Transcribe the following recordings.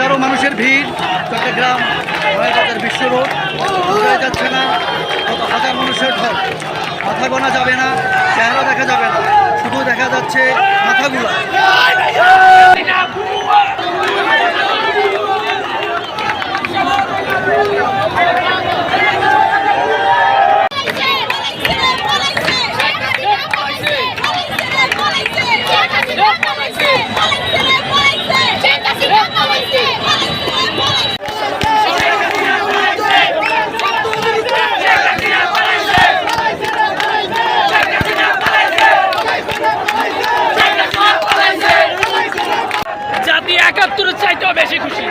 হাজারো মানুষের ভিড় চট্টগ্রাম বাজার বিশ্ব রোড বোঝা যাচ্ছে না কত হাজার মানুষের ঢল। মাথা গোনা যাবে না, চেহারা দেখা যাবে না, শুধু দেখা যাচ্ছে মাথাগুলা। জাতি ৭১-এর চাইতেও বেশি খুশি।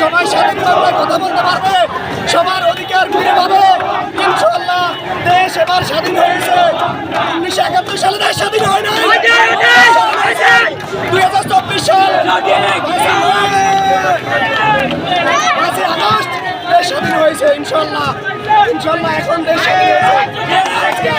সবাই স্বাধীনভাবে কথা বলতে পারবে, সবার অধিকার ফিরে পাবে ইনশাআল্লাহ। দেশ এবার স্বাধীন হয়েছে। 1971 সালে দেশ স্বাধীন হয় না, 2024 সাল 5ই আগস্ট দেশ স্বাধীন হয়েছে ইনশাআল্লাহ। ইনশাআল্লাহ এখন দেশ স্বাধীন হয়েছে।